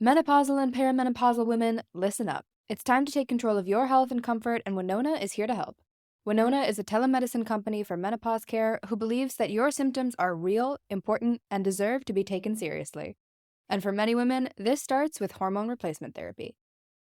Menopausal and perimenopausal women, listen up. It's time to take control of your health and comfort, and Winona is here to help. Winona is a telemedicine company for menopause care who believes that your symptoms are real, important, and deserve to be taken seriously. And for many women, this starts with hormone replacement therapy.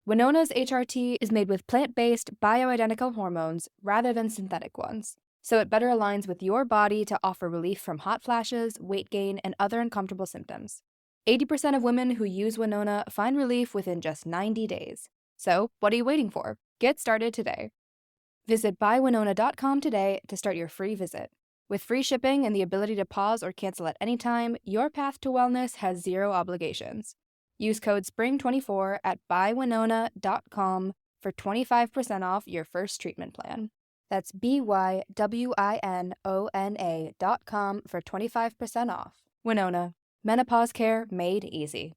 Winona's HRT is made with plant-based, bioidentical hormones rather than synthetic ones, so it better aligns with your body to offer relief from hot flashes, weight gain, and other uncomfortable symptoms. 80% of women who use Winona find relief within just 90 days. So, what are you waiting for? Get started today. Visit buywinona.com today to start your free visit. With free shipping and the ability to pause or cancel at any time, your path to wellness has zero obligations. Use code SPRING24 at buywinona.com for 25% off your first treatment plan. That's BYWINONA.com for 25% off. Winona. Menopause care made easy.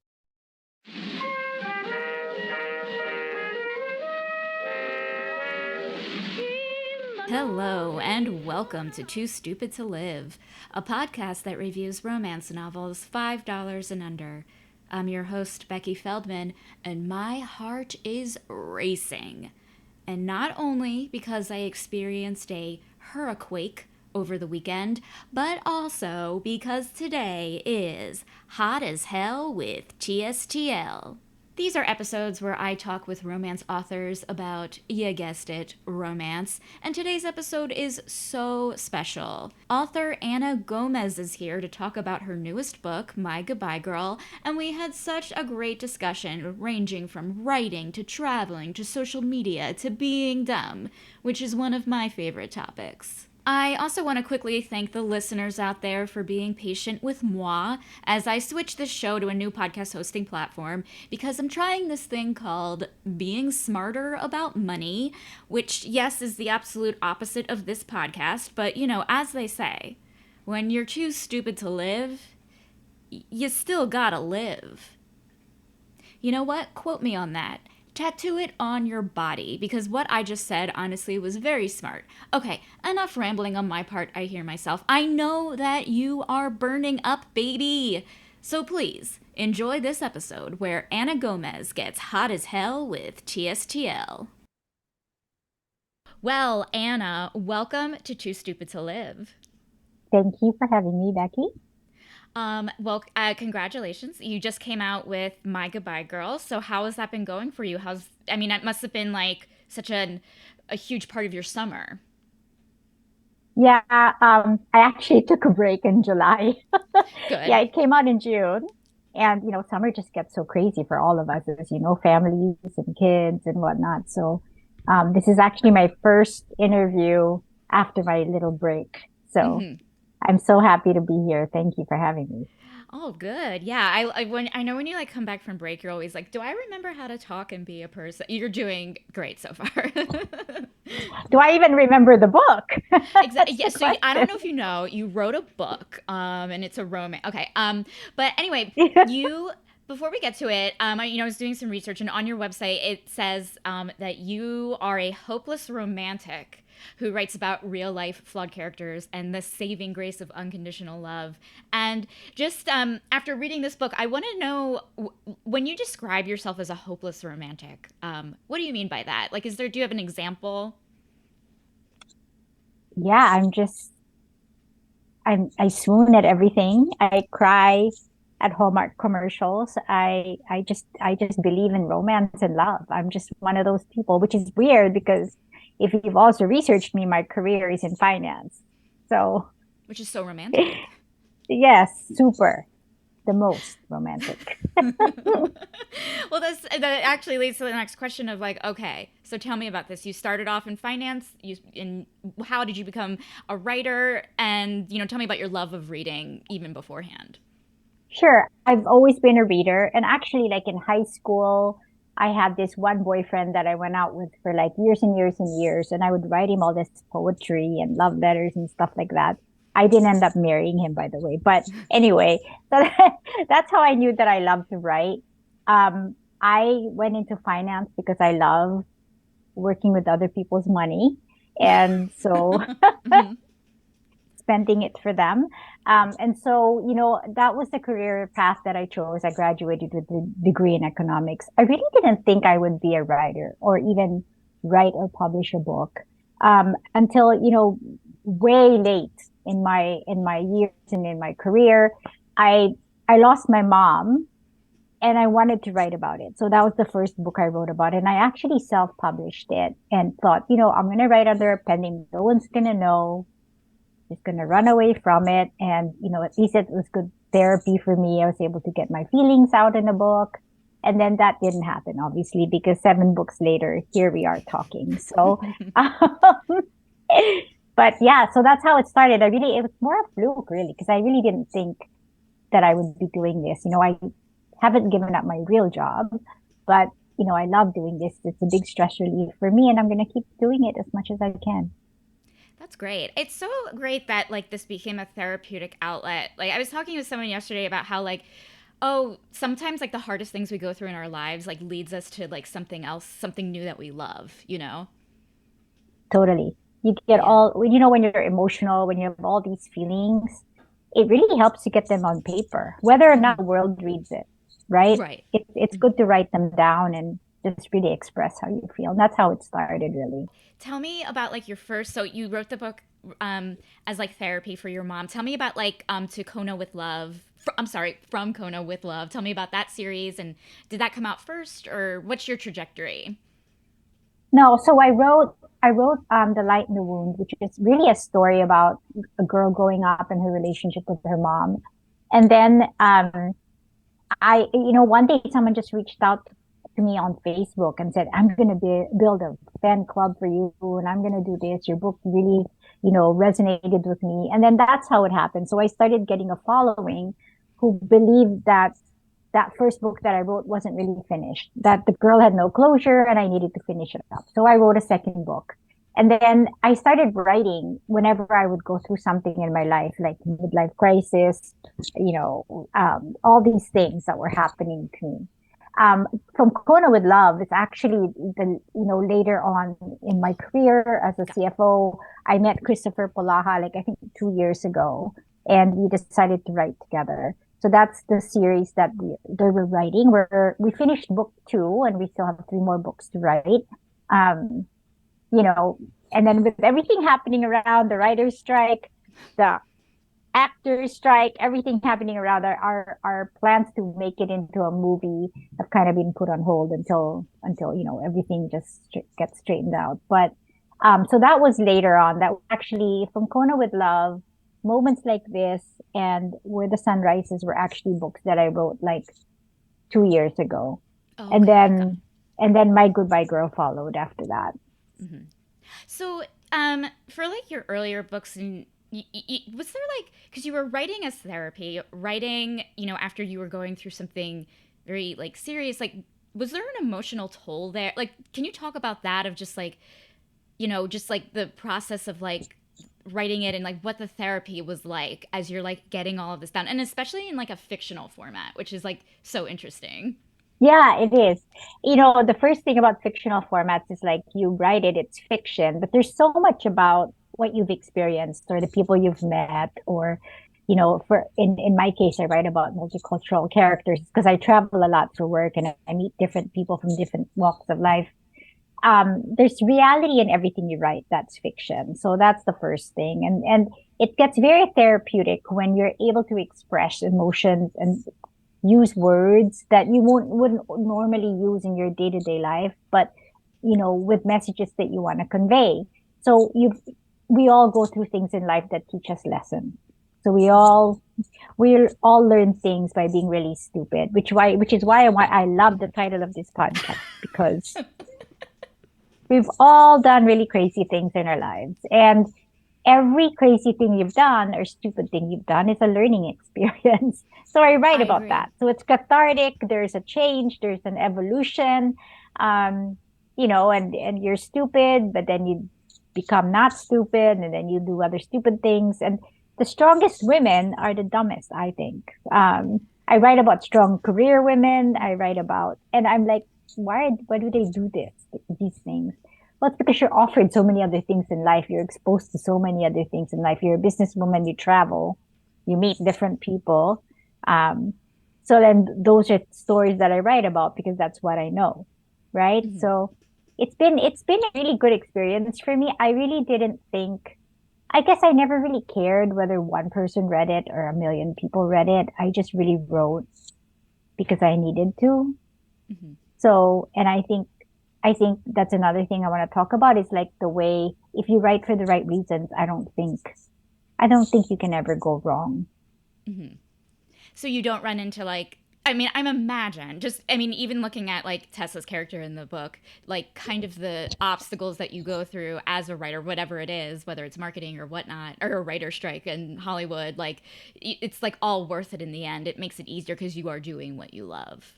Hello, and welcome to Too Stupid to Live, a podcast that reviews romance novels $5 and under. I'm your host, Becky Feldman, and my heart is racing. And not only because I experienced a hurricane over the weekend, but also because today is Hot as Hell with TSTL. These are episodes where I talk with romance authors about, you guessed it, romance, and today's episode is so special. Author Anna Gomez is here to talk about her newest book, My Goodbye Girl, and we had such a great discussion ranging from writing to traveling to social media to being dumb, which is one of my favorite topics. I also want to quickly thank the listeners out there for being patient with moi as I switch this show to a new podcast hosting platform because I'm trying this thing called being smarter about money, which, yes, is the absolute opposite of this podcast, but, you know, as they say, when you're too stupid to live, you still gotta live. You know what? Quote me on that. Tattoo it on your body, because what I just said, honestly, was very smart. Okay, enough rambling on my part, I hear myself. I know that you are burning up, baby. So please, enjoy this episode where Anna Gomez gets hot as hell with TSTL. Well, Anna, welcome to Too Stupid to Live. Thank you for having me, Becky. Congratulations. You just came out with My Goodbye Girl. So how has that been going for you? I mean, it must have been like such a huge part of your summer. Yeah, I actually took a break in July. Yeah, Good. it came out in June. And, summer just gets so crazy for all of us, as you know, families and kids and whatnot. So, this is actually my first interview after my little break. So Hmm. I'm so happy to be here. Thank you for having me. Oh, good. Yeah, I know when you like come back from break, you're always like, "Do I remember how to talk and be a person?" You're doing great so far. Do I even remember the book? Exactly. That's Yeah. the So I don't know question. if you know, you wrote a book, and it's a romance. Okay. But anyway, you before we get to it, I was doing some research, and on your website it says that you are a hopeless romantic who writes about real life flawed characters and the saving grace of unconditional love. And just after reading this book, I want to know when you describe yourself as a hopeless romantic, what do you mean by that? Like, do you have an example? Yeah, I swoon at everything. I cry at Hallmark commercials. I just believe in romance and love. I'm just one of those people, which is weird because if you've also researched me, my career is in finance. So Which is so romantic. yes, super, the most romantic. Well, that actually leads to the next question of like, okay, so tell me about this. You started off in finance. How did you become a writer? And tell me about your love of reading even beforehand. Sure, I've always been a reader, and actually, like in high school, I had this one boyfriend that I went out with for like years and years and years, and I would write him all this poetry and love letters and stuff like that. I didn't end up marrying him, by the way. But anyway, so that's how I knew that I loved to write. I went into finance because I love working with other people's money. And so Hmm. spending it for them. And so, that was the career path that I chose. I graduated with a degree in economics. I really didn't think I would be a writer or even write or publish a book until, way late in my years and in my career. I I lost my mom and I wanted to write about it. So that was the first book I wrote about. And I actually self-published it and thought, I'm going to write under a pen name. No one's going to know. Just going to run away from it. And, at least it was good therapy for me. I was able to get my feelings out in a book. And then that didn't happen, obviously, because 7 books later, here we are talking. So, but yeah, so that's how it started. It was more a fluke, really, because I really didn't think that I would be doing this. I haven't given up my real job, but I love doing this. It's a big stress relief for me, and I'm going to keep doing it as much as I can. That's great. It's so great that like this became a therapeutic outlet. Like I was talking with someone yesterday about how like oh, sometimes like the hardest things we go through in our lives like leads us to like something else, something new that we love, you know? Totally. You get Yeah. when you're emotional, when you have all these feelings, it really helps to get them on paper, whether or not Mhm. the world reads it, right? Right. It's good to write them down and just really express how you feel. And that's how it started, really. Tell me about like your first. So you wrote the book as like therapy for your mom. Tell me about like to Kona with Love. I'm sorry, from Kona with Love. Tell me about that series and did that come out first or what's your trajectory? No, so I wrote The Light in the Wound, which is really a story about a girl growing up and her relationship with her mom. And then one day someone just reached out to me on Facebook and said, I'm going to build a fan club for you and I'm going to do this. Your book really, resonated with me. And then that's how it happened. So I started getting a following who believed that that first book that I wrote wasn't really finished, that the girl had no closure and I needed to finish it up. So I wrote a second book. And then I started writing whenever I would go through something in my life, like midlife crisis, all these things that were happening to me. Um, from Kona with Love, it's actually later on in my career as a CFO, I met Christopher Polaha, like I think 2 years ago, and we decided to write together. So that's the series that they were writing. We finished book 2, and we still have 3 more books to write. Um, you know, and then with everything happening around the writer's strike, the actors strike, everything happening around our plans to make it into a movie have kind of been put on hold until everything just gets straightened out. But so that was later on. That actually from Kona with Love, Moments Like This, and Where the Sun Rises were actually books that I wrote like 2 years ago, Oh, and okay. then My Goodbye Girl followed after that. Mhm. So, for like your earlier books, and was there like because you were writing as therapy, writing, after you were going through something very like serious, like was there an emotional toll there? Like, can you talk about that of just like, just like the process of like writing it and like what the therapy was like as you're like getting all of this down, and especially in like a fictional format, which is like so interesting. Yeah, it is. The first thing about fictional formats is like you write it, it's fiction, but there's so much about what you've experienced or the people you've met or for in my case I write about multicultural characters because I travel a lot for work and I meet different people from different walks of life. There's reality in everything you write that's fiction. So that's the first thing. And it gets very therapeutic when you're able to express emotions and use words that you wouldn't normally use in your day-to-day life, but with messages that you want to convey. So we all go through things in life that teach us lessons. So we all learn things by being really stupid, which is why I love the title of this podcast because we've all done really crazy things in our lives. And every crazy thing you've done or stupid thing you've done is a learning experience. So I write I about agree. that. So it's cathartic. There's a change. There's an evolution. Um, and you're stupid, but then you become not stupid, and then you do other stupid things. And the strongest women are the dumbest, I think. I write about strong career women. I write about, and I'm like, why do they do these things? Well, it's because you're offered so many other things in life. You're exposed to so many other things in life. You're a businesswoman, you travel, you meet different people. Um, so then those are stories that I write about because that's what I know, right? Hmm. So it's been a really good experience for me. I really didn't think, I guess I never really cared whether one person read it or a million people read it. I just really wrote because I needed to. Hmm. So, and I think that's another thing I want to talk about is like the way if you write for the right reasons, I don't think you can ever go wrong. Hmm. So you don't run into like, I mean, I'm imagine just, I mean, even looking at like Tessa's character in the book, like kind of the obstacles that you go through as a writer, whatever it is, whether it's marketing or whatnot, or a writer strike in Hollywood, like it's like all worth it in the end. It makes it easier because you are doing what you love.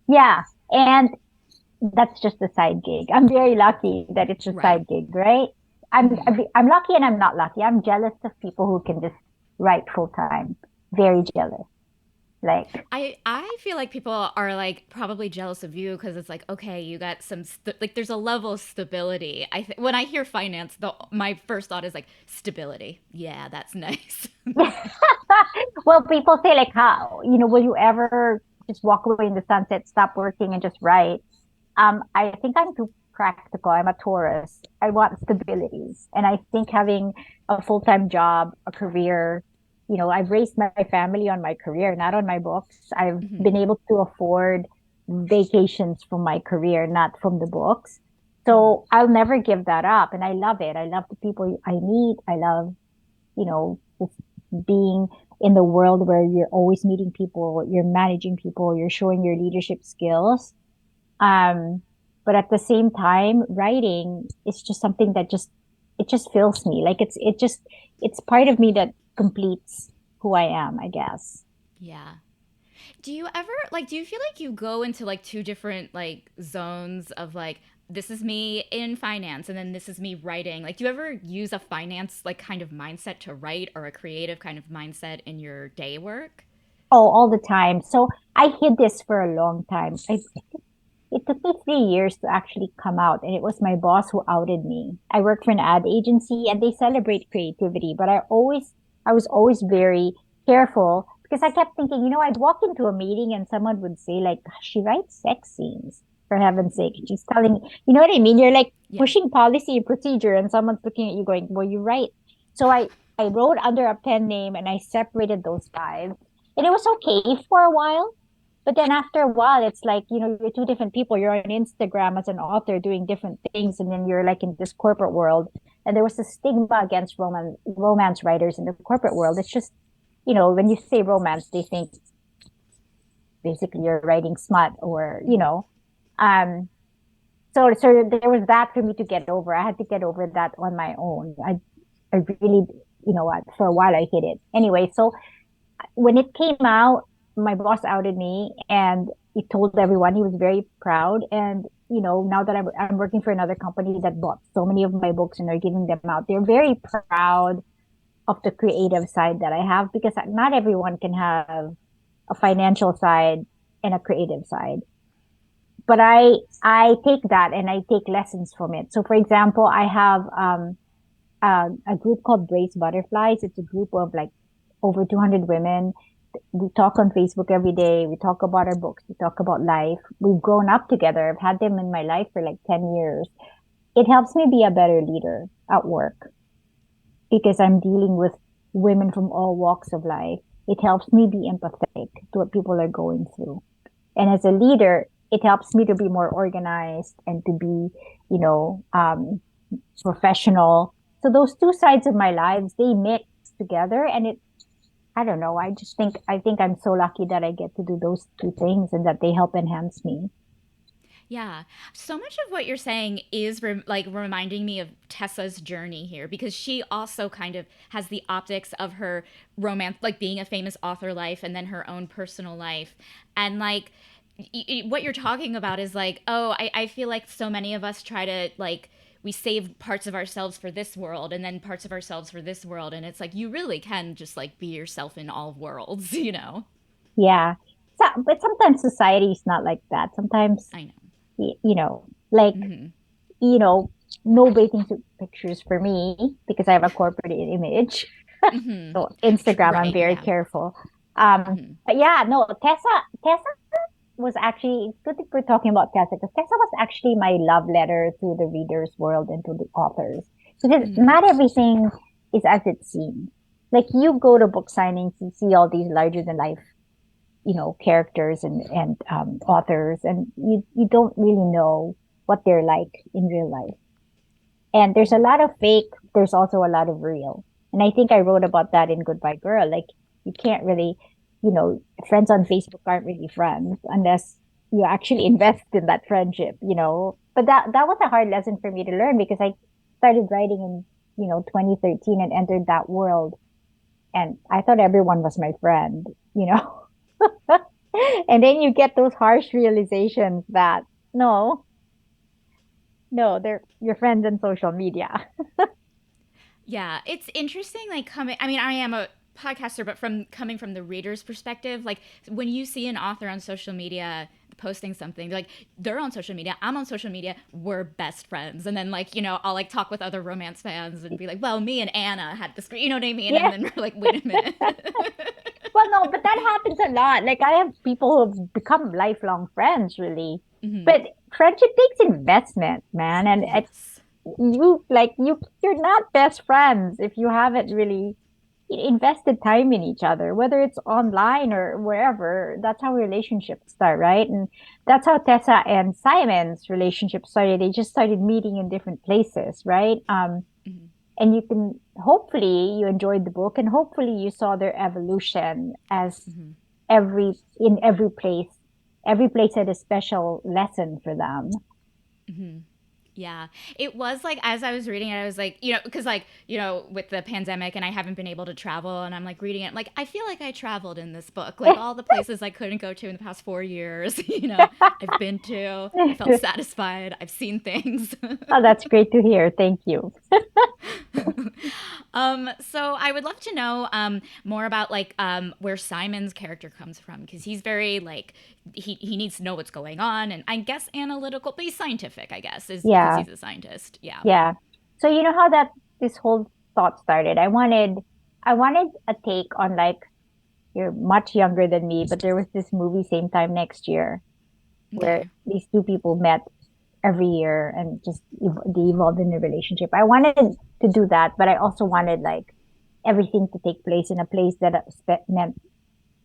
Yeah. And that's just a side gig. I'm very lucky that it's a Right. side gig, right? I'm Hmm. I'm I'm lucky and I'm not lucky. I'm jealous of people who can just write full time. Very jealous. Like, I feel like people are like probably jealous of you because it's like okay you got some like there's a level of stability. When I hear finance, my first thought is like stability. Yeah, that's nice. well, people say like, how, will you ever just walk away in the sunset, stop working and just write? I think I'm too practical. I'm a Taurus. I want stability. And I think having a full-time job, a career, I've raised my family on my career, not on my books. I've Hmm. been able to afford vacations from my career, not from the books. Hmm. So I'll never give that up. And I love it. I love the people I meet. I love, just being in the world where you're always meeting people, you're managing people, you're showing your leadership skills. Um, but at the same time, writing is just something that it just fills me. Like it's part of me that completes who I am, I guess. Yeah. Do you ever like do you feel like you go into like two different like zones of like this is me in finance and then this is me writing? Like do you ever use a finance like kind of mindset to write or a creative kind of mindset in your day work? Oh, all the time. So I hid this for a long time. It took me 3 years to actually come out, and it was my boss who outed me. I work for an ad agency and they celebrate creativity, but I was always very careful because I kept thinking, I'd walk into a meeting and someone would say, like, she writes sex scenes, for heaven's sake. She's telling, you know what I mean? You're like Yeah. pushing policy and procedure, and someone's looking at you going, well, you write. So I wrote under a pen name and I separated those five. And it was okay for a while. But then after a while, it's like, you're two different people. You're on Instagram as an author doing different things, and then you're like in this corporate world. And there was a stigma against romance writers in the corporate world. It's just, when you say romance, they think basically you're writing smut or, Hmm. um, so there was that for me to get over. I had to get over that on my own. I really, what, for a while I hid it. Anyway, so when it came out, my boss outed me and he told everyone. He was very proud. And, now that I'm working for another company that bought so many of my books and are giving them out, they're very proud of the creative side that I have because not everyone can have a financial side and a creative side. But I take that and I take lessons from it. So for example, I have a group called Brace Butterflies. It's a group of like over 200 women. We talk on Facebook every day. We talk about our books. We talk about life. We've grown up together. I've had them in my life for like 10 years. It helps me be a better leader at work because I'm dealing with women from all walks of life. It helps me be empathetic to what people are going through. And as a leader, it helps me to be more organized and to be, professional. So those two sides of my lives, they mix together and I don't know. I think I'm so lucky that I get to do those two things and that they help enhance me. Yeah. So much of what you're saying is like reminding me of Tessa's journey here because she also kind of has the optics of her romance, like being a famous author life and then her own personal life. And like what you're talking about is like, oh, I feel like so many of us try to like, we save parts of ourselves for this world and then parts of ourselves for this world. And it's like, you really can just like be yourself in all worlds, you know? Yeah. So, but sometimes society is not like that. Sometimes, I know. like, Hmm. no bathing suit pictures for me because I have a corporate image. Mm-hmm. So Instagram, I'm Right. very Yeah. careful. Mm-hmm. But yeah, no, Tessa was actually, it's good that we're talking about Tessa because Tessa was actually my love letter to the reader's world and to the authors. Because Mm-hmm. not everything is as it seems. Like you go to book signings, you see all these larger than life, characters and authors, and you don't really know what they're like in real life. And there's a lot of fake, there's also a lot of real. And I think I wrote about that in Goodbye Girl. Like you can't really, friends on Facebook aren't really friends unless you actually invest in that friendship. But that was a hard lesson for me to learn because I started writing in, 2013 and entered that world. And I thought everyone was my friend. And then you get those harsh realizations that no, no, they're your friends on social media. Yeah, it's interesting. Like coming, I mean, I am a podcaster, but from coming from the reader's perspective, like when you see an author on social media posting something, like they're on social media, I'm on social media, we're best friends, and then like I'll like talk with other romance fans and be like, well, me and Anna had this, you know what I mean, and Yeah. then we're like, wait a minute. Well, no, but that happens a lot. Like I have people who've become lifelong friends, really. Hmm. But friendship takes investment, man. And Yes. you're not best friends if you haven't really invested time in each other, whether it's online or wherever. That's how relationships start, right? And that's how Tessa and Simon's relationship started. They just started meeting in different places, right? Hmm. And you can hopefully you enjoyed the book and hopefully you saw their evolution as Hmm. every place had a special lesson for them. Hmm. Yeah, it was like as I was reading it, I was like, because like with the pandemic, and I haven't been able to travel, and I'm like reading it, like I feel like I traveled in this book, like all the places I couldn't go to in the past 4 years. I've been to. I felt satisfied. I've seen things. Oh, that's great to hear. Thank you. So I would love to know more about like where Simon's character comes from because he's very like he needs to know what's going on, and I guess analytical, but he's scientific. I guess is because Yeah, he's a scientist. Yeah. yeah. So you know how that this whole thought started. I wanted a take on, like, you're much younger than me, but there was this movie same time next year where Okay. these two people met every year and just they evolved in a relationship. I wanted to do that, but I also wanted, like, everything to take place in a place that meant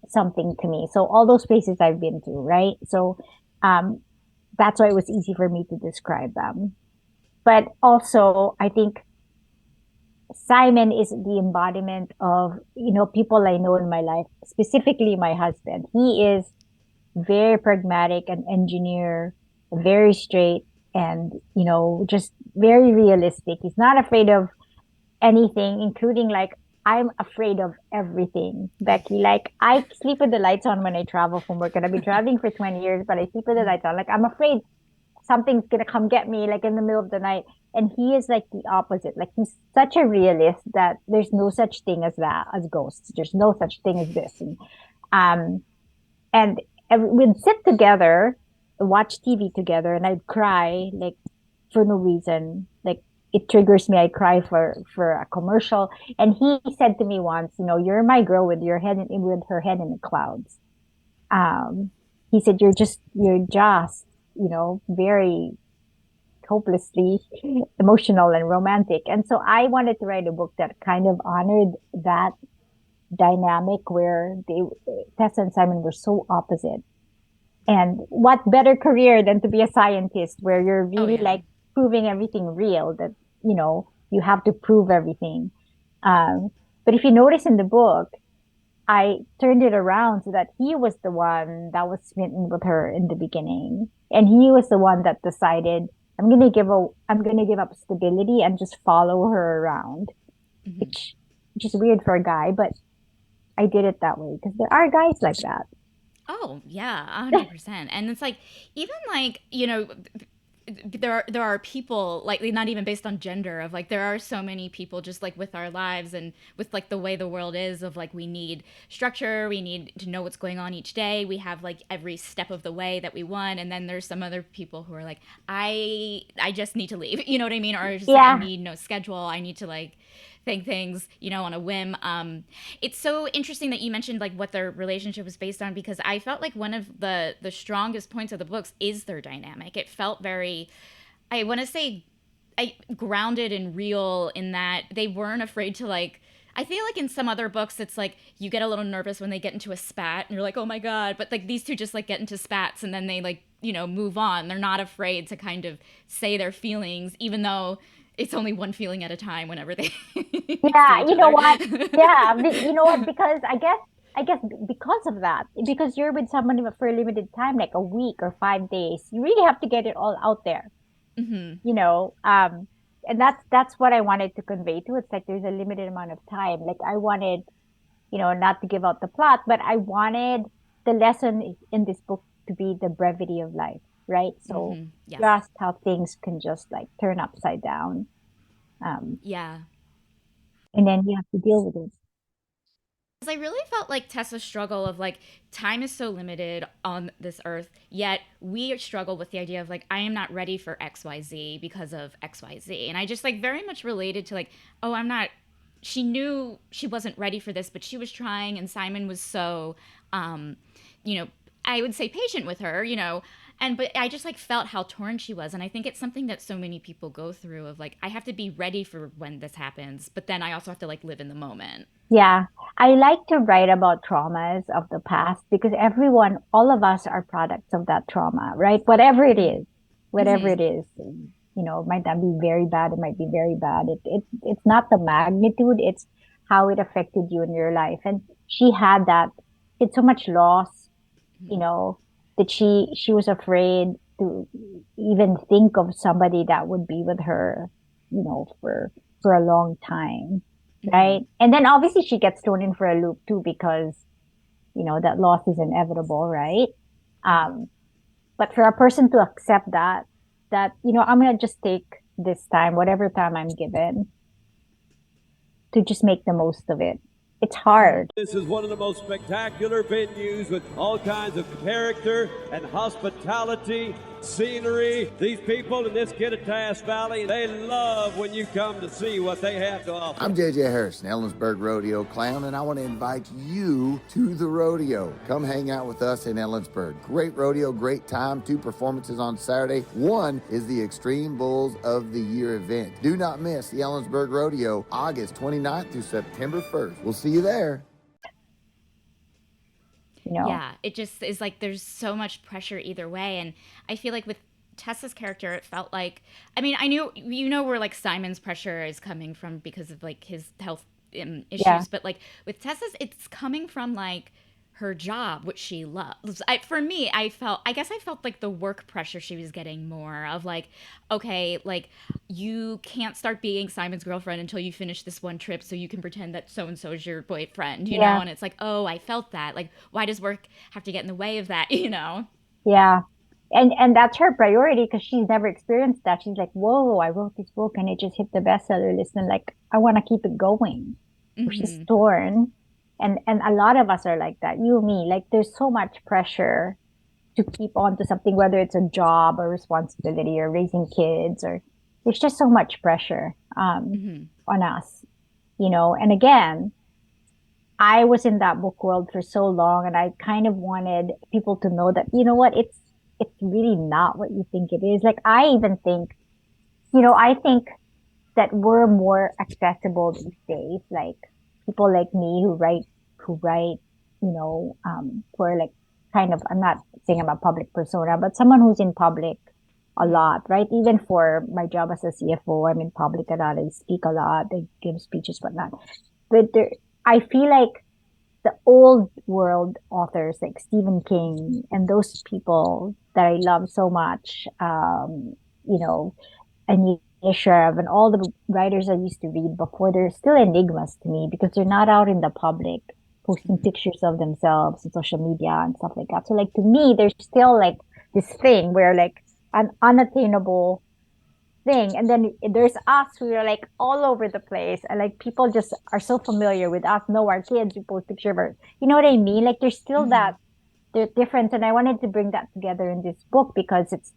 something to me. So all those places I've been to, right? So um, that's why it was easy for me to describe them. But also, I think Simon is the embodiment of, people I know in my life, specifically my husband. He is very pragmatic, an engineer, very straight, and, just very realistic. He's not afraid of anything, including, like, I'm afraid of everything, Becky. Like, I sleep with the lights on when I travel from work, and I've been traveling for 20 years, but I sleep with the lights on. Like, I'm afraid something's gonna come get me, like, in the middle of the night. And he is like the opposite. Like, he's such a realist that there's no such thing as that, as ghosts. There's no such thing as this. Um, and we'd sit together, watch TV together, and I'd cry, like, for no reason. Like, it triggers me. I cry for a commercial. And he said to me once, you're my girl with with her head in the clouds. Um, he said, you're just, very hopelessly emotional and romantic. And so I wanted to write a book that kind of honored that dynamic where Tessa and Simon were so opposite. And what better career than to be a scientist where you're Oh really, yeah. like, proving everything real, that, you have to prove everything. Um, but if you notice in the book, I turned it around so that he was the one that was smitten with her in the beginning. And he was the one that decided, I'm gonna give up stability and just follow her around, Hmm. which is weird for a guy, but I did it that way because there are guys like that. Oh yeah, 100%. And it's like even like there are people like not even based on gender of like there are so many people just like with our lives and with like the way the world is of like we need structure, we need to know what's going on each day, we have like every step of the way that we want, and then there's some other people who are like I just need to leave, you know what I mean, or just like I Yeah. need no schedule, I need to like think things, on a whim. It's so interesting that you mentioned like what their relationship was based on, because I felt like one of the strongest points of the books is their dynamic. It felt very, I want to say, grounded and real in that they weren't afraid to like. I feel like in some other books, it's like you get a little nervous when they get into a spat, and you're like, "Oh my god!" But like these two just like get into spats, and then they like move on. They're not afraid to kind of say their feelings, even though it's only one feeling at a time whenever they see Yeah, each you know other. what? Yeah, you know what? Because I guess because of that, because you're with somebody for a limited time, like a week or 5 days, you really have to get it all out there, Hmm. you know. And that's what I wanted to convey too. It's like there's a limited amount of time. Like I wanted, not to give out the plot, but I wanted the lesson in this book to be the brevity of life, right? So Hmm. Yes. just how things can just like turn upside down. Um, Yeah. and then you have to deal with it. Because I really felt like Tessa's struggle of like time is so limited on this earth, yet we struggle with the idea of like I am not ready for XYZ because of XYZ. And I just like very much related to like, oh, I'm not, she knew she wasn't ready for this, but she was trying, and Simon was so um, you know, I would say patient with her, and but I just like felt how torn she was, and I think it's something that so many people go through of like I have to be ready for when this happens, but then I also have to like live in the moment. Yeah, I like to write about traumas of the past because everyone, all of us are products of that trauma, right? Whatever Mm-hmm. it is, it might not be very bad. It might be very bad. It's not the magnitude. It's how it affected you in your life. And she had that. It's so much loss, you know, that she was afraid to even think of somebody that would be with her, for a long time, Mm-hmm. right? And then obviously she gets thrown in for a loop too because, that loss is inevitable, right? Mm-hmm. Um, but for a person to accept I'm gonna just take this time, whatever time I'm given, to just make the most of it. It's Mm-hmm. hard. This is one of the most spectacular venues with all kinds of character and hospitality, scenery. These people in this Kittitas Valley, they love when you come to see what they have to offer. I'm JJ Harrison, Ellensburg Rodeo Clown, and I want to invite you to the rodeo. Come hang out with us in Ellensburg. Great rodeo, great time. 2 performances on Saturday. One is the Extreme Bulls of the Year event. Do not miss the Ellensburg Rodeo, August 29th through September 1st. We'll see you there. you know Yeah, it just is like there's so much pressure either way. And I feel like with Tessa's character, it felt like, I mean, I knew, where like Simon's pressure is coming from because of like his health yeah. issues, but like with Tessa's, it's coming from like her job, which she loves. For me, I guess I felt like the work pressure she was getting more of like, okay, like you can't start being Simon's girlfriend until you finish this one trip so you can pretend that so and so is your boyfriend, Yeah. And it's like, oh, I felt that. Like, why does work have to get in the way of that, you know? Yeah. And that's her priority because she's never experienced that. She's like, whoa, I wrote this book and it just hit the bestseller list. And like, I want to keep it going. She's Mm-hmm. torn. And a lot of us are like that. You, me, like there's so much pressure to keep on to something, whether it's a job or responsibility or raising kids, or there's just so much pressure Mm-hmm. on us, and again, I was in that book world for so long and I kind of wanted people to know that, you know what, it's really not what you think it is. Like I even think, I think that we're more accessible these days. Like people like me who write, who are like kind of, I'm not saying I'm a public persona, but someone who's in public a Mm-hmm. lot, right? Even for my job as a CFO, I'm in public a lot. I speak a lot. I give speeches, whatnot. But I feel like the old world authors like Stephen King and those people that I love so much, you know, Anita Shrev and all the writers I used to read before, they're still enigmas to me because they're not out in the public posting Mm-hmm. pictures of themselves on social media and stuff like that. So like to me, there's still like this thing where like an unattainable thing. And then there's us who are like all over the place, and like people just are so familiar with us, know our kids, we post picture of our, you know what I mean? Like there's still Mm-hmm. that there's difference, and I wanted to bring that together in this book because it's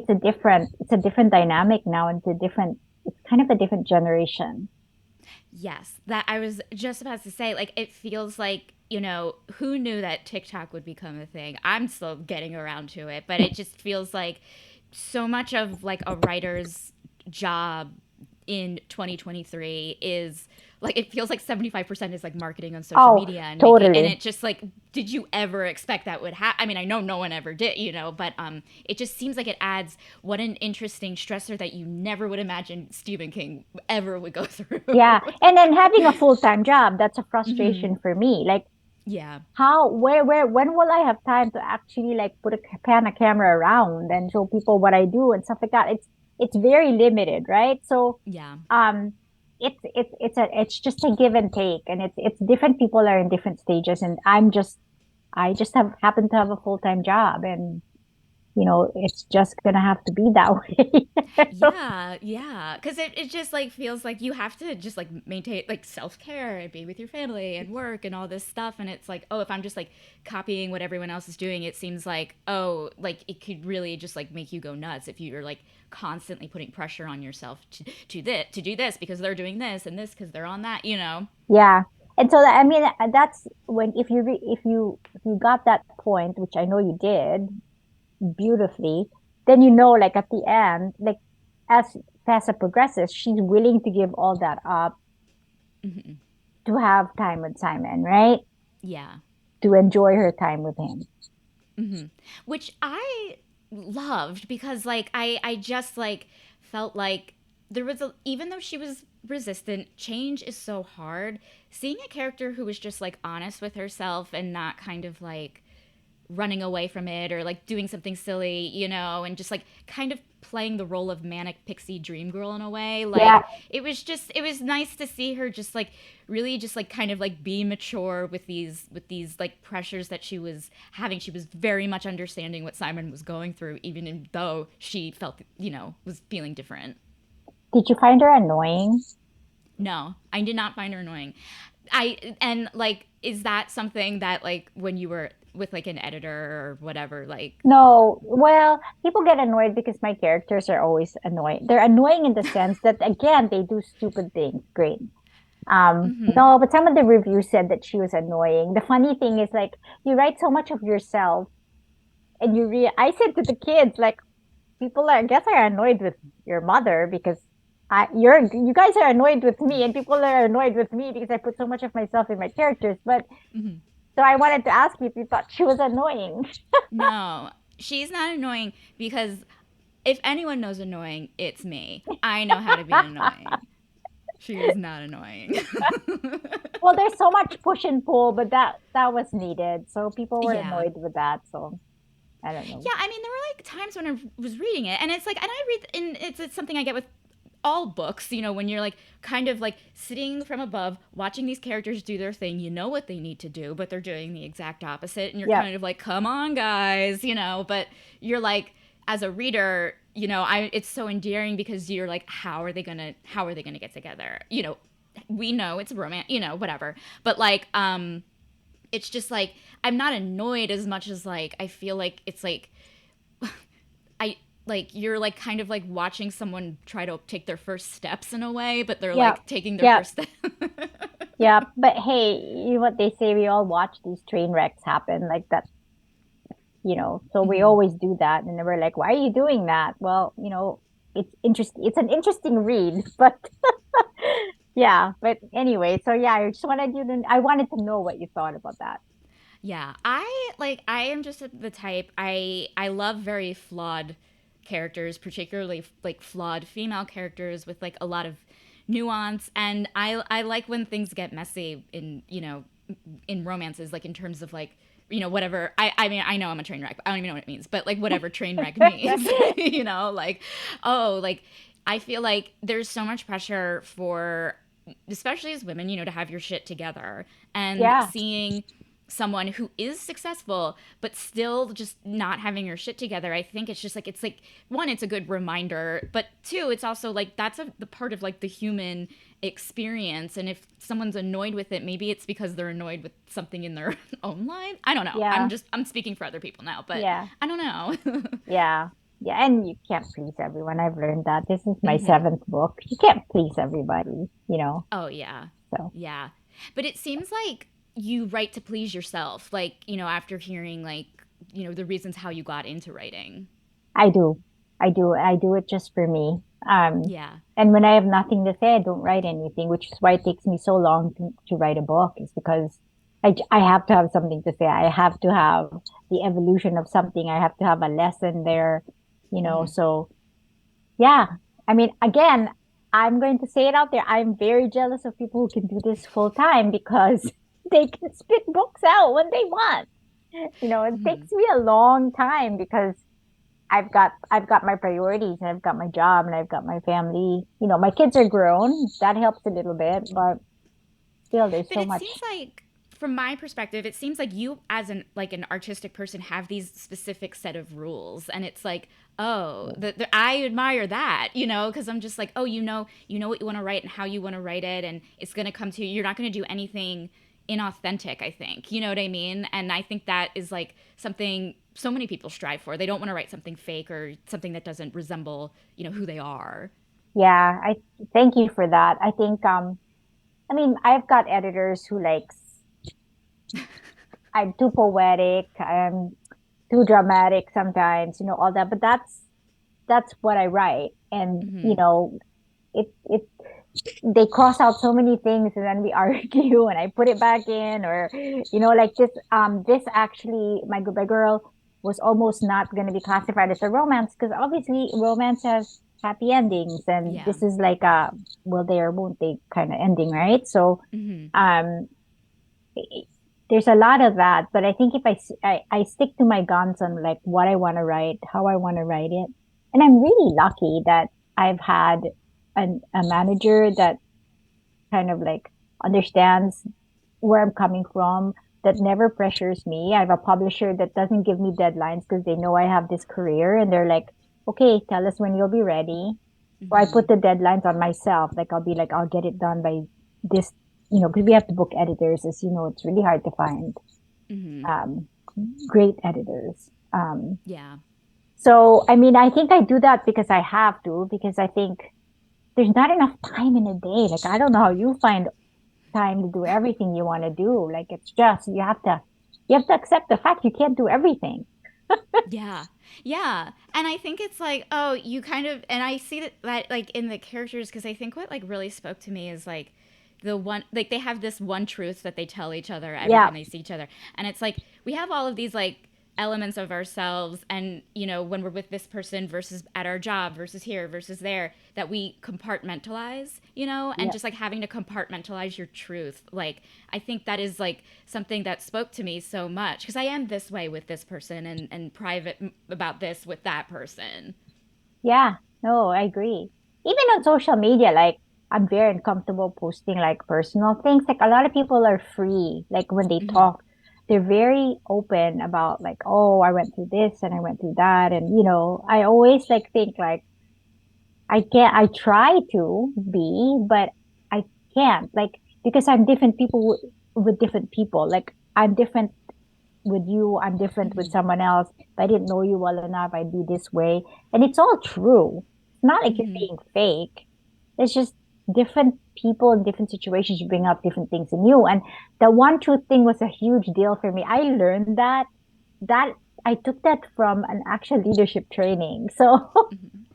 a different dynamic now, and it's kind of a different generation. Yes, that I was just about to say. Like, it feels like, who knew that TikTok would become a thing? I'm still getting around to it, but it just feels like so much of like a writer's job in 2023 is like, it feels like 75% is like marketing on social Oh, media and making, and totally. it just like, did you ever expect that would happen? I mean, I know no one ever did, but it just seems like it adds what an interesting stressor that you never would imagine Stephen King ever would go through. Yeah. And then having a full-time job, that's a Hmm. frustration for me. Like Yeah. when will I have time to actually like put a pan a camera around and show people what I do and stuff like that? It's very limited, right? So Yeah. um it's just a give and take, and it's different people are in different stages, and I just have happen to have a full-time job, and it's just gonna have to be that way. Yeah, yeah. Because it just like feels like you have to just like maintain like self care and be with your family and work and all this stuff. And it's like, oh, if I'm just like copying what everyone else is doing, it seems like, oh, like it could really just like make you go nuts if you're like constantly putting pressure on yourself to do this because they're doing this and this because they're on that. Yeah. And so I mean that's when if you got that point, which I know you did beautifully, then like at the end, like as Tessa progresses, she's willing to give all that up Hmm. to have time with Simon, right? Yeah. To enjoy her time with him. Hmm. Which I loved because like I just like felt like there was even though she was resistant, change is so hard. Seeing a character who was just like honest with herself and not kind of like running away from it or like doing something silly, and just like kind of playing the role of manic pixie dream girl in a way. Yeah, Like it was nice to see her just like really just like kind of like be mature with these like pressures that she was having. She was very much understanding what Simon was going through, even though she felt, was feeling different. did you find her annoying? No, I did not find her annoying. And like, is that something that like when you were with like an editor or whatever, like, No, well, people get annoyed because my characters are always annoying. They're annoying in the sense that again, they do stupid things. Great. mm-hmm, No, but some of the reviews said that she was annoying. The funny thing is like you write so much of yourself, and I said to the kids, like, people are, I guess, are annoyed with your mother because you guys are annoyed with me, and people are annoyed with me because I put so much of myself in my characters. But mm-hmm. so I wanted to ask you if you thought she was annoying. No, she's not annoying because if anyone knows annoying, it's me. I know how to be annoying. She is not annoying. Well, there's so much push and pull, but that was needed. So people were Yeah. annoyed with that. So I don't know. Yeah, I mean, there were like times when I was reading it, and it's like, and I read, and it's something I get with all books, when you're like kind of like sitting from above, watching these characters do their thing, you know what they need to do, but they're doing the exact opposite, and you're Yeah. kind of like, come on, guys, but you're like, as a reader, it's so endearing because you're like, how are they gonna get together? We know it's romance, whatever, but like, it's just like I'm not annoyed as much as like I feel like it's like I like you're like kind of like watching someone try to take their first steps in a way, but they're Yeah. like taking their Yeah. first step. Yeah. But hey, you know what they say? We all watch these train wrecks happen like that, so we Hmm. always do that. And then we're like, why are you doing that? Well, it's interesting. It's an interesting read, but yeah. But anyway, so yeah, I wanted to know what you thought about that. Yeah, I am just the type I love very flawed characters, particularly like flawed female characters with like a lot of nuance, and I like when things get messy in romances, like in terms of like whatever. I mean, I know I'm a train wreck, but I don't even know what it means, but like whatever train wreck means. Like, oh, like I feel like there's so much pressure for, especially as women, to have your shit together, and Yeah. seeing someone who is successful but still just not having your shit together. I think it's like one, it's a good reminder, but two, it's also like that's the part of like the human experience. And if someone's annoyed with it, maybe it's because they're annoyed with something in their own life. I don't know. Yeah. I'm speaking for other people now, but Yeah. I don't know. Yeah. Yeah. And you can't please everyone. I've learned that. This is my Hmm. seventh book. You can't please everybody, you know. Oh yeah. So Yeah. But it seems like you write to please yourself, like, after hearing like, the reasons how you got into writing. I do. I do it just for me. Yeah. And when I have nothing to say, I don't write anything, which is why it takes me so long to write a book, is because I have to have something to say. I have to have the evolution of something. I have to have a lesson there, you know. Hmm. So yeah, I mean, again, I'm going to say it out there. I'm very jealous of people who can do this full time because they can spit books out when they want. You know, it Hmm. takes me a long time because I've got my priorities and I've got my job and I've got my family. You know, my kids are grown. That helps a little bit, but still there's But so it much. seems like, from my perspective, it seems like you as an artistic person have these specific set of rules, and it's like, oh, I admire that, because I'm just like, oh, you know what you want to write and how you want to write it, and it's gonna come to you. You're not gonna do anything inauthentic. I think, you know what I mean, and I think that is like something so many people strive for. They don't want to write something fake or something that doesn't resemble, who they are. Yeah, I thank you for that. I think I mean, I've got editors who likes I'm too poetic, I'm too dramatic sometimes, you know, all that, but that's what I write. And, you Hmm. know, it they cross out so many things and then we argue and I put it back in, or you know, like this actually my goodbye girl was almost not going to be classified as a romance because obviously romance has happy endings, and Yeah. this is like a will they or won't they kind of ending, right? So Hmm. um there's a lot of that, but I think if I stick to my guns on like what I want to write, how I want to write it. And I'm really lucky that I've had a manager that kind of like understands where I'm coming from, that never pressures me. I have a publisher that doesn't give me deadlines because they know I have this career and they're like, okay, tell us when you'll be ready. Or I put Hmm. the deadlines on myself. Like I'll be like, I'll get it done by this, you know, because we have to book editors, as you know, it's really hard to find Hmm. um, great editors. Yeah. So, I mean, I think I do that because I have to, because I think there's not enough time in a day. Like, I don't know how you find time to do everything you want to do. Like, it's just, you have to accept the fact you can't do everything. Yeah. Yeah. And I think it's like, oh, you kind of, and I see that like in the characters, because I think what like really spoke to me is like the one, like they have this one truth that they tell each other every Yeah. time they see each other. And it's like, we have all of these like elements of ourselves, and when we're with this person versus at our job versus here versus there, that we compartmentalize, and Yeah. just like having to compartmentalize your truth. Like I think that is like something that spoke to me so much, because I am this way with this person, and private about this with that person. Yeah. No, I agree. Even on social media, like, I'm very uncomfortable posting like personal things. Like, a lot of people are free. Like, when they Hmm. talk, they're very open about, like, oh, I went through this and I went through that. And, you know, I always like think, like, I try to be, but I can't, like, because I'm different people with different people. Like, I'm different with you, I'm different with Hmm. someone else. If I didn't know you well enough, I'd be this way. And it's all true. It's not like you're Hmm. being fake. It's just different people in different situations bring out different things in you. And the one truth thing was a huge deal for me. I learned that I took that from an actual leadership training. So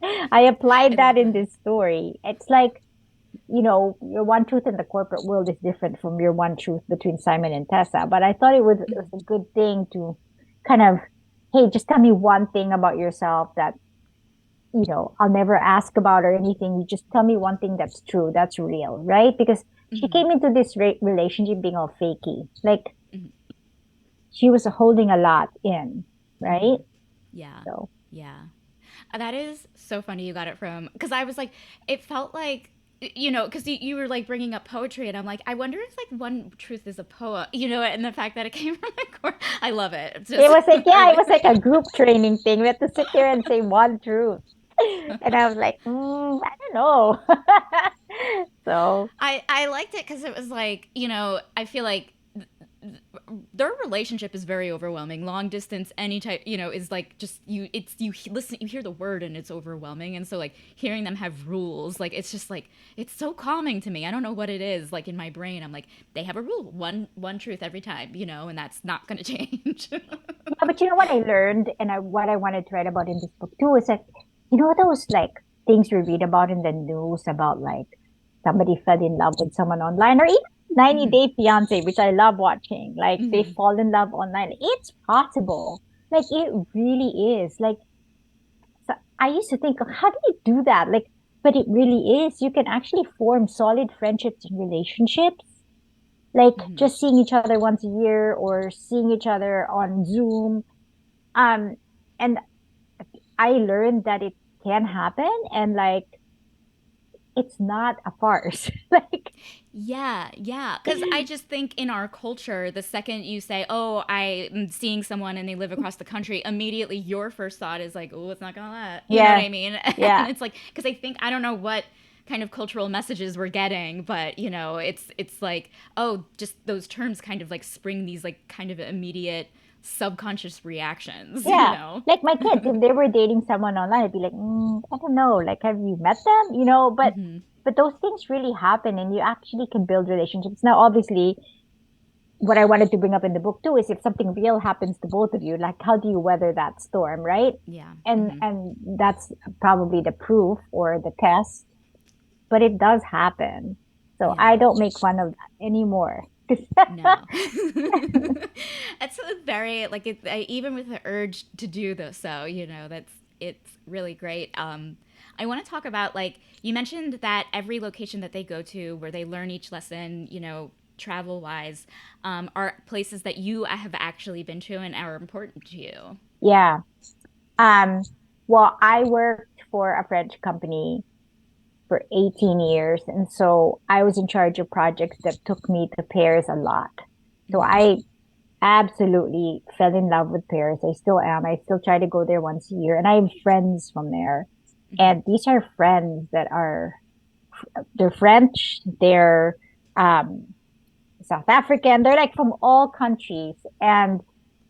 Hmm. I applied I that love in that. this story. It's like, you know, your one truth in the corporate world is different from your one truth between Simon and Tessa. But I thought it was Hmm. a good thing to kind of, hey, just tell me one thing about yourself that, you know, I'll never ask about or anything. You just tell me one thing that's true, that's real, right? Because she Hmm. came into this relationship being all fakey. Like, Hmm. she was holding a lot in, right? Hmm. Yeah. So, Yeah. That is so funny you got it from, because I was like, it felt like because you were like bringing up poetry, and I'm like, I wonder if like One Truth is a poem, and the fact that it came from a court, I love it. It's It just, was like, or yeah, it like, was like a group training thing. We had to sit there and say one truth. And I was like, I don't know. So, I liked it because it was like, I feel like their relationship is very overwhelming. Long distance, any type, is like just you listen, you hear the word and it's overwhelming. And so like hearing them have rules, like it's just like it's so calming to me. I don't know what it is. Like in my brain, I'm like, they have a rule, one truth every time, and that's not going to change. yeah, but you know what I learned and what I wanted to write about in this book too is that, those like things we read about in the news about like somebody fell in love with someone online or even 90 Hmm. Day Fiance, which I love watching. Like they Hmm. fall in love online. It's possible. Like it really is. Like so I used to think, how do you do that? Like, but it really is. You can actually form solid friendships and relationships. Like Hmm. just seeing each other once a year or seeing each other on Zoom. Um, and I learned that it can happen and like it's not a farce. Like, Yeah, yeah. Because I just think in our culture, the second you say, "Oh, I'm seeing someone and they live across the country," immediately your first thought is like, "Oh, it's not gonna let." You know what yeah, I mean? And yeah. it's like, because I don't know what kind of cultural messages we're getting, but it's like, oh, just those terms kind of like spring these like kind of immediate subconscious reactions. Yeah. Like my kids, if they were dating someone online, I'd be like, I don't know, like have you met them? Hmm. But those things really happen and you actually can build relationships. Now, obviously, what I wanted to bring up in the book too is if something real happens to both of you, like how do you weather that storm, right? Yeah. And Hmm. and that's probably the proof or the test, but it does happen. So Yeah. I don't make fun of that anymore. No. It's a very like even with the urge to do this, so that's it's really great. I want to talk about like you mentioned that every location that they go to where they learn each lesson, travel wise, are places that you have actually been to and are important to you. Yeah. Um, well, I worked for a French company for 18 years. And so I was in charge of projects that took me to Paris a lot. So Hmm. I absolutely fell in love with Paris. I still am. I still try to go there once a year. And I have friends from there. Hmm. And these are friends that they're French, they're um, South African, they're like from all countries. And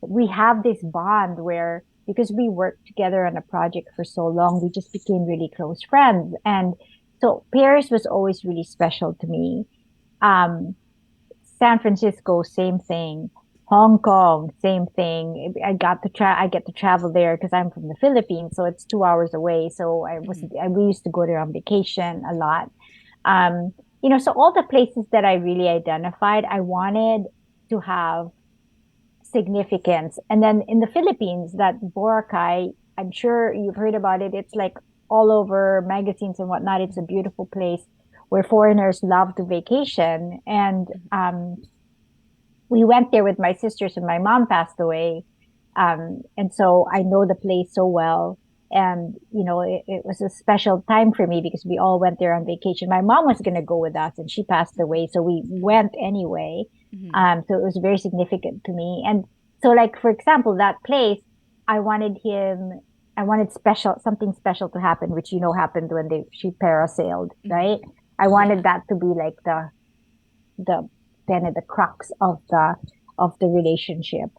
we have this bond where because we worked together on a project for so long, we just became really close friends. And so Paris was always really special to me. Um, San Francisco, same thing. Hong Kong, same thing. I get to travel there because I'm from the Philippines, so it's 2 hours away. So Hmm. we used to go there on vacation a lot. Um, so all the places that I really identified, I wanted to have significance. And then in the Philippines, that Boracay, I'm sure you've heard about it. It's like all over magazines and whatnot. It's a beautiful place where foreigners love to vacation. And we went there with my sisters and my mom passed away. And so I know the place so well. And, it was a special time for me because we all went there on vacation. My mom was going to go with us and she passed away. So we went anyway. Hmm. So it was very significant to me. And so like, for example, that place, I wanted something special to happen, which, happened when she parasailed, Hmm. right? I wanted Yeah. that to be like the kind of the crux of the relationship.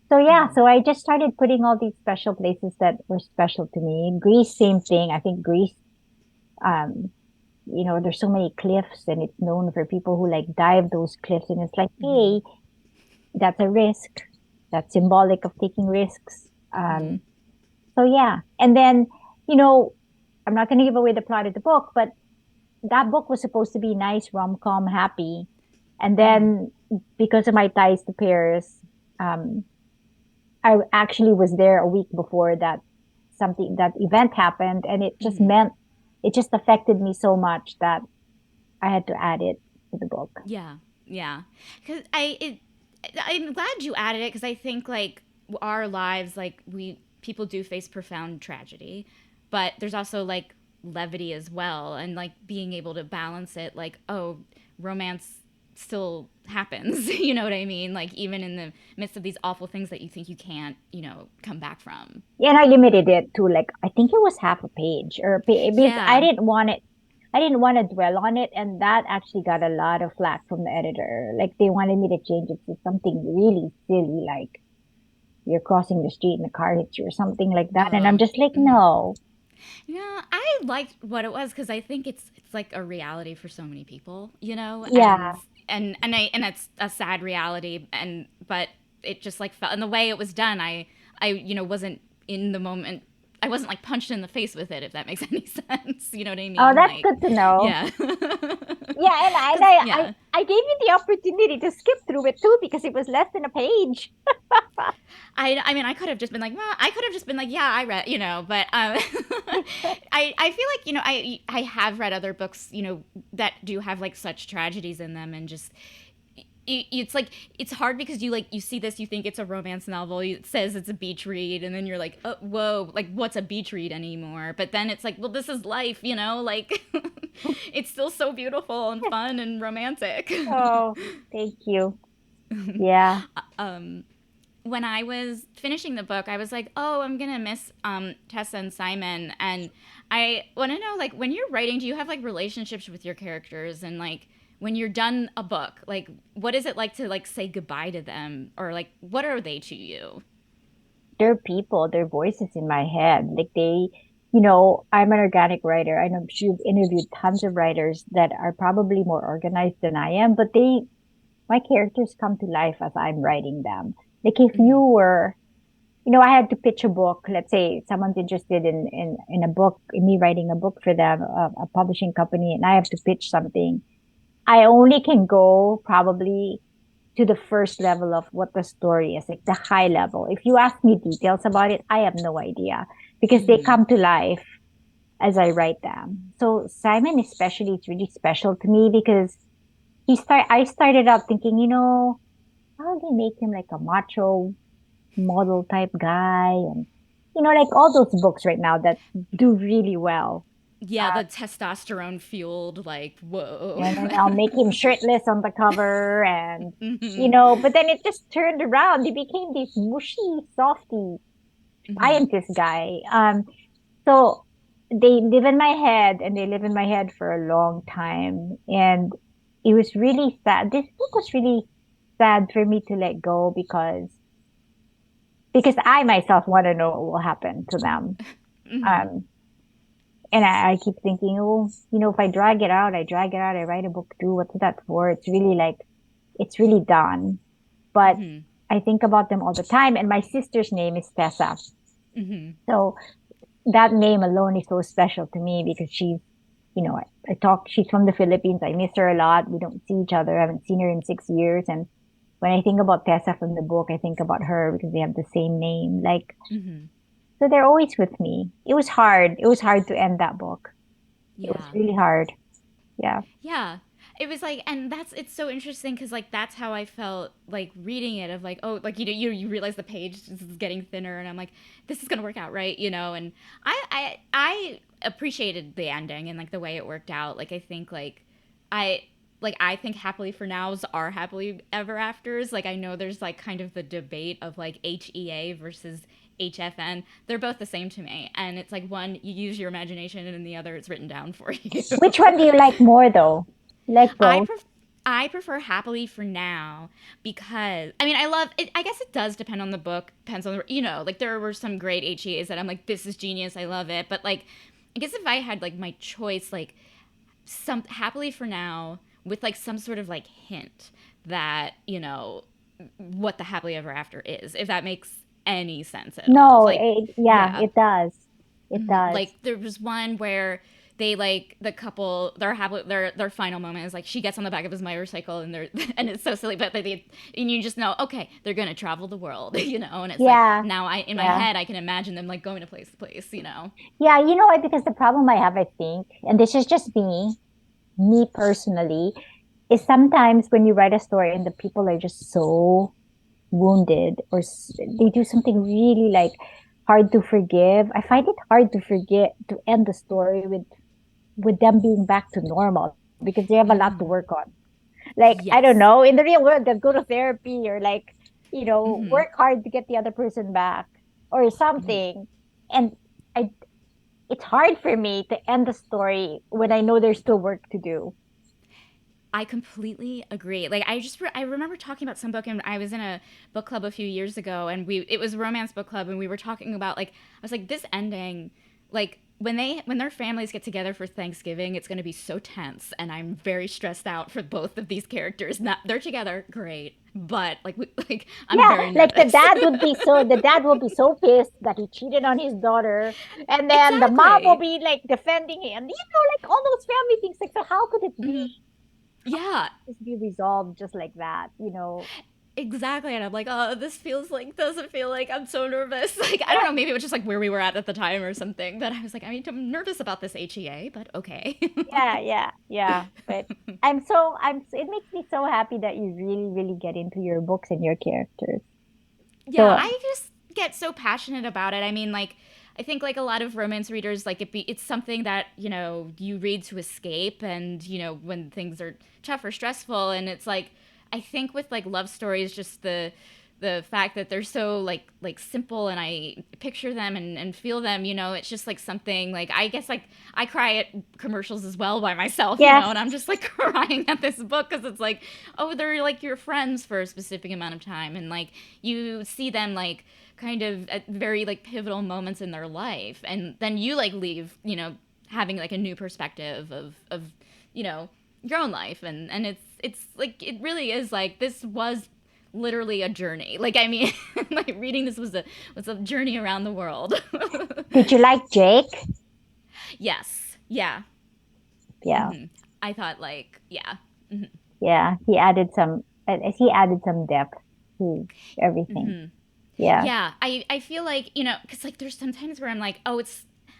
So yeah, Hmm. so I just started putting all these special places that were special to me. Greece, same thing. I think Greece, um, there's so many cliffs and it's known for people who like dive those cliffs and it's like, Hmm. hey, that's a risk. That's symbolic of taking risks. Hmm. So yeah. And then, you know, I'm not going to give away the plot of the book, but that book was supposed to be nice, rom-com, happy. And Hmm. then because of my ties to Paris, um, I actually was there a week before that event happened, and Hmm. it just affected me so much that I had to add it to the book. Yeah, yeah. Because I'm glad you added it because I think like our lives, like we people do face profound tragedy, but there's also like levity as well, and like being able to balance it, like, oh, romance still happens. You know what I mean? Like even in the midst of these awful things that you think you can't, come back from. Yeah, and I limited it to like I think it was half a page because I Yeah. didn't want it. I didn't want to dwell on it, and that actually got a lot of flack from the editor. Like they wanted me to change it to something really silly, like you're crossing the street and the car hits you or something like that. And I'm just like, no. Yeah, I liked what it was because I think it's like a reality for so many people, Yeah. and it's a sad reality, and but it just like felt, and the way it was done, I wasn't in the moment. I wasn't like punched in the face with it, if that makes any sense. You know what I Oh, mean? that's Like, good to know. yeah, Yeah, and because yeah, I gave you the opportunity to skip through it too because it was less than a page. I mean, I could have just been like, well, I could have just been like, yeah, I read, but I feel like I have read other books, that do have like such tragedies in them, and just it's like it's hard because you see this, you think it's a romance novel, it says it's a beach read, and then you're like, oh, whoa, like what's a beach read anymore? But then it's like, well, this is life, like it's still so beautiful and fun and romantic. Oh, thank you. Yeah. When I was finishing the book, I was like, oh, I'm gonna miss Tessa and Simon, and I want to know, like, when you're writing, do you have like relationships with your characters, and like when you're done a book, like what is it like to like say goodbye to them, or like what are they to you? They're people, they're voices in my head. Like I'm an organic writer. I know you've interviewed tons of writers that are probably more organized than I am, but my characters come to life as I'm writing them. Like if you Mm-hmm. were, I had to pitch a book. Let's say someone's interested in a book, in me writing a book for them, a publishing company, and I have to pitch something. I only can go probably to the first level of what the story is, like the high level. If you ask me details about it, I have no idea because they Mm-hmm. come to life as I write them. So Simon especially is really special to me because I started out thinking, how do you make him like a macho model type guy and like all those books right now that do really well. Yeah, the testosterone fueled, like, whoa. And then I'll make him shirtless on the cover and Mm-hmm. but then it just turned around. He became this mushy, softy Mm-hmm. scientist guy. So they live in my head and they live in my head for a long time. And it was really sad. This book was really sad for me to let go because I myself want to know what will happen to them. Mm-hmm. Um, and I keep thinking, oh, if I drag it out, I drag it out, I write a book too. What's that for? It's really like, it's really done. But Mm-hmm. I think about them all the time. And my sister's name is Tessa. Mm-hmm. So that name alone is so special to me because she's from the Philippines. I miss her a lot. We don't see each other. I haven't seen her in 6 years. And when I think about Tessa from the book, I think about her because they have the same name. Like, Mm-hmm. so they're always with me. It was hard. It was hard to end that book. It was Yeah. really hard. Yeah. Yeah. It was like, and it's so interesting because like that's how I felt like reading it, of like, oh, like you realize the page is getting thinner, and I'm like, this is gonna work out, right? And I appreciated the ending and like the way it worked out. Like I think I I think happily for nows are happily ever afters. Like I know there's like kind of the debate of like HEA versus HFN. They're both the same to me, and it's like one you use your imagination, and in the other it's written down for you. Which one do you like more though? You like I both? pref- I prefer happily for now because I mean I love it. I guess it does depend on the book, depends on the like there were some great HEAs that I'm like, this is genius, I love it. But like I guess if I had like my choice, like some happily for now with like some sort of like hint that what the happily ever after is, if that makes any sense at all. No, Like yeah, yeah, it does. It does. like there was one where they like the couple their final moment is like she gets on the back of his motorcycle, and they're and it's so silly, but and you just know, okay, they're gonna travel the world. And it's like Yeah. now I in my Yeah. head I can imagine them like going to place to place. Yeah, you know what? Because the problem I have, I think, and this is just me personally, is sometimes when you write a story and the people are just so wounded or they do something really like hard to forgive. I find it hard to forget to end the story with them being back to normal because they have a lot to work on. Like, I don't Yes. know, in the real world, they'll go to therapy or like, Mm-hmm. work hard to get the other person back or Mm-hmm. something. And I it's hard for me to end the story when I know there's still work to do. I completely agree. Like I remember talking about some book, and I was in a book club a few years ago, and it was a romance book club, and we were talking about, like, I was like, this ending, like when their families get together for Thanksgiving, it's going to be so tense, and I'm very stressed out for both of these characters. Not they're together, great, but like I'm Yeah, very like nervous. the dad will be so pissed that he cheated on his daughter, and then the mom will Exactly. be like defending him. Like all those family things. Like, so how could it be? Hmm. Yeah, Just be resolved just like that? exactly. And I'm like, oh, this doesn't feel like, I'm so nervous. Like, I don't Yeah, know, maybe it was just like where we were at the time or something. But I was like, I mean, I'm nervous about this HEA, but okay. yeah. But it makes me so happy that you really, really get into your books and your characters. Yeah, So I just get so passionate about it. I mean, like, I think like a lot of romance readers, like it's something that, you read to escape, and when things are tough or stressful. And it's like, I think with like love stories, just the fact that they're so like simple, and I picture them and feel them, it's just like something, like, I guess, like, I cry at commercials as well by myself, yes, and I'm just like crying at this book because it's like, oh, they're like your friends for a specific amount of time, and like you see them like kind of at very like pivotal moments in their life, and then you like leave, having like a new perspective of your own life, and it's like, it really is like, this was literally a journey. Like, I mean, like, reading this was a journey around the world. did you like Jake? Yes. Yeah. Yeah, Hmm. I thought, like, yeah. Hmm. yeah. He added some depth to everything. Hmm. Yeah, Yeah, I feel like, because like there's sometimes where I'm like, oh,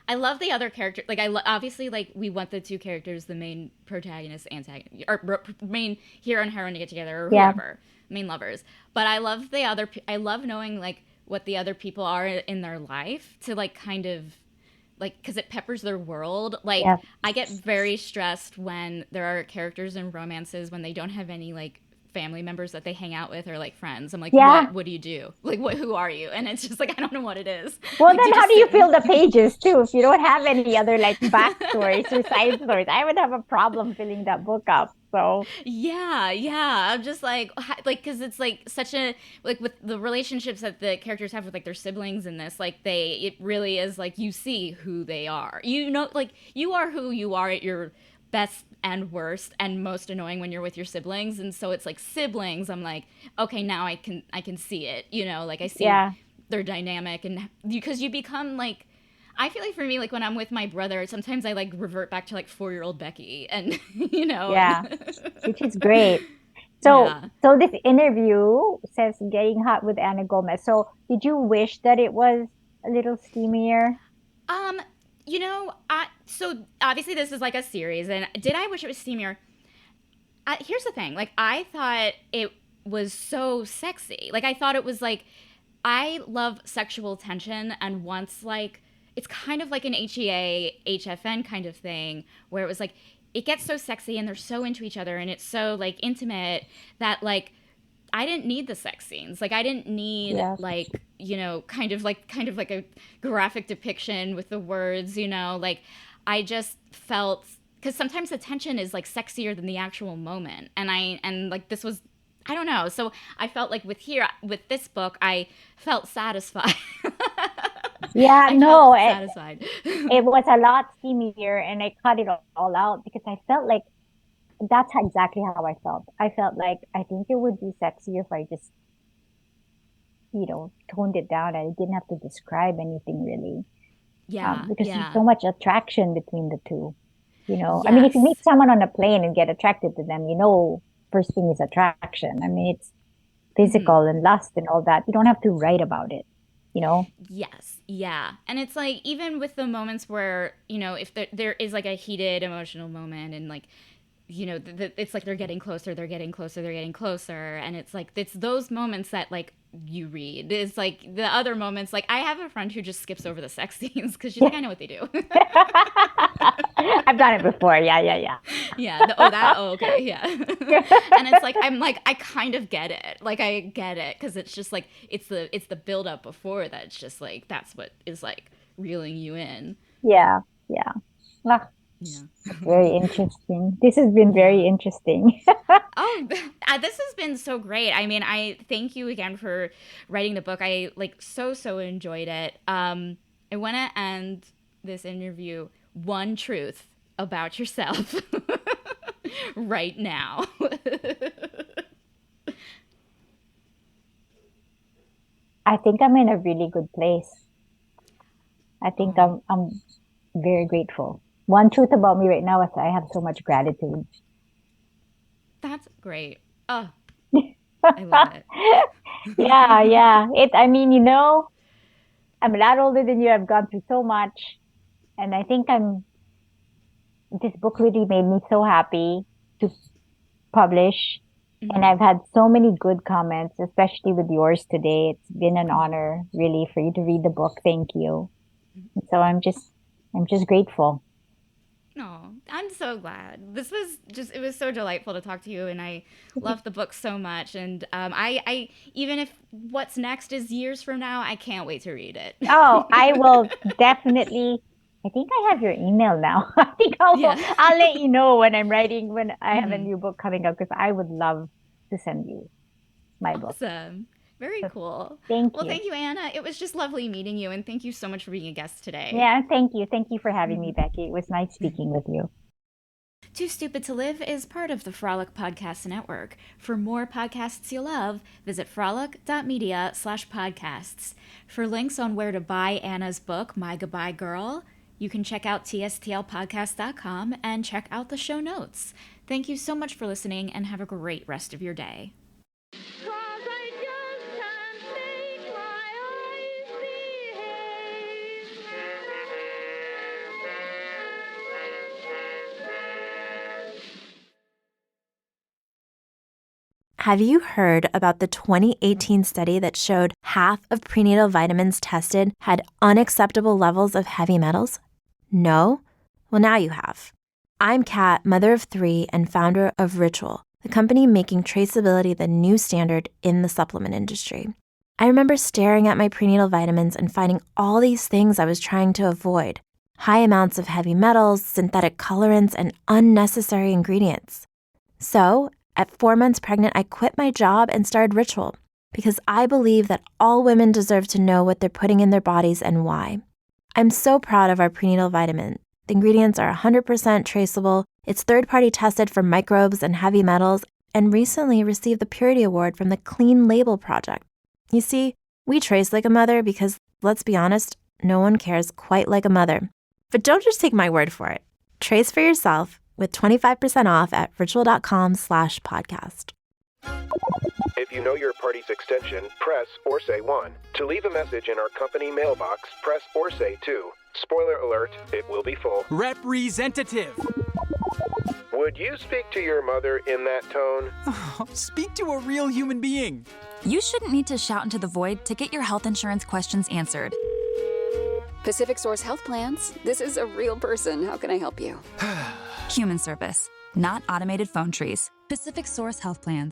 I love the other character. Like, obviously, like, we want the two characters, the main protagonist, antagonist, or main hero and heroine, to get together, or yeah, whoever, main lovers. But I love I love knowing like what the other people are in their life, to like kind of like, because it peppers their world. Like, yeah, I get very stressed when there are characters in romances when they don't have any like family members that they hang out with, or like friends. I'm like, yeah. what do you do? Like, who are you? And it's just like, I don't know what it is. Well, Like, then to how just do you sit fill and the pages too? If you don't have any other like backstories or side stories, I would have a problem filling that book up. So yeah, I'm just like, because it's like such a, like, with the relationships that the characters have with like their siblings in this, like, it really is like, you see who they are, like, you are who you are at your best and worst and most annoying when you're with your siblings. And so it's like, siblings, I'm like, okay, now I can see it, like, I see yeah, their dynamic. And because you become like, I feel like for me, like, when I'm with my brother, sometimes I like revert back to like 4-year-old Becky, and yeah, and which is great. So yeah. so this interview says getting hot with Anna Gomez. So did you wish that it was a little steamier? Um, so obviously this is like a series, and did I wish it was steamier? Here's the thing, like, I thought it was so sexy. Like, I thought it was like, I love sexual tension, and once, like, it's kind of like an HEA HFN kind of thing, where it was like, it gets so sexy and they're so into each other, and it's so like intimate, that like, I didn't need the sex scenes. Like, I didn't need, Yeah. like, kind of like a graphic depiction with the words, like, I just felt, because sometimes the tension is like sexier than the actual moment. And like, this was, I don't know. So I felt like with this book, I felt satisfied. Yeah, I felt no, satisfied. it was a lot steamier and I cut it all out because I felt like that's exactly how I felt. I felt like I think it would be sexier if I just, toned it down and I didn't have to describe anything really. Yeah, Because there's yeah. so much attraction between the two. I mean, if you meet Yes. someone on a plane and get attracted to them, first thing is attraction. I mean, it's Hmm. physical and lust and all that. You don't have to write about it, you know? Yes, yeah. And it's like, even with the moments where, if there is like a heated emotional moment, and like, it's like they're getting closer, they're getting closer, they're getting closer. And it's like, it's those moments that like you read. It's like the other moments, like I have a friend who just skips over the sex scenes because she's like, I know what they do. I've done it before. Yeah. Yeah. Okay. Yeah. And it's like, I kind of get it. Like, I get it because it's just like, it's the build up before that. It's just like, that's what is like reeling you in. Yeah. Ah, Yeah. very interesting. This has been very interesting. Oh, this has been so great. I mean, I thank you again for writing the book. I like so enjoyed it. I want to end this interview one truth about yourself right now. I think I'm in a really good place. I think I'm very grateful. One truth about me right now is I have so much gratitude. That's great. Oh, I love it. Yeah. I mean, I'm a lot older than you. I've gone through so much. And I think this book really made me so happy to publish. And I've had so many good comments, especially with yours today. It's been an honor really for you to read the book. Thank you. So I'm just grateful. Oh, I'm so glad. It was so delightful to talk to you, and I love the book so much. And I even if what's next is years from now, I can't wait to read it. Oh, I will definitely. I think I have your email now. I think I'll let you know when I have a new book coming up because I would love to send you my book. Awesome. Very cool. Thank you. Thank you, Anna. It was just lovely meeting you, and thank you so much for being a guest today. Yeah, thank you. Thank you for having me, Becky. It was nice speaking with you. Too Stupid to Live is part of the Frolic Podcast Network. For more podcasts you love, visit frolic.media/podcasts. For links on where to buy Anna's book, My Goodbye Girl, you can check out tstlpodcast.com and check out the show notes. Thank you so much for listening, and have a great rest of your day. Have you heard about the 2018 study that showed half of prenatal vitamins tested had unacceptable levels of heavy metals? No? Well, now you have. I'm Kat, mother of 3 and founder of Ritual, the company making traceability the new standard in the supplement industry. I remember staring at my prenatal vitamins and finding all these things I was trying to avoid: high amounts of heavy metals, synthetic colorants, and unnecessary ingredients. So, at 4 months pregnant, I quit my job and started Ritual because I believe that all women deserve to know what they're putting in their bodies and why. I'm so proud of our prenatal vitamin. The ingredients are 100% traceable, it's third-party tested for microbes and heavy metals, and recently received the Purity Award from the Clean Label Project. You see, we trace like a mother because, let's be honest, no one cares quite like a mother. But don't just take my word for it. Trace for yourself with 25% off at ritual.com/podcast. If you know your party's extension, press or say 1. To leave a message in our company mailbox, press or say 2. Spoiler alert, it will be full. Representative. Would you speak to your mother in that tone? Speak to a real human being. You shouldn't need to shout into the void to get your health insurance questions answered. Pacific Source Health Plans. This is a real person. How can I help you? Human service, not automated phone trees. Pacific Source Health Plans.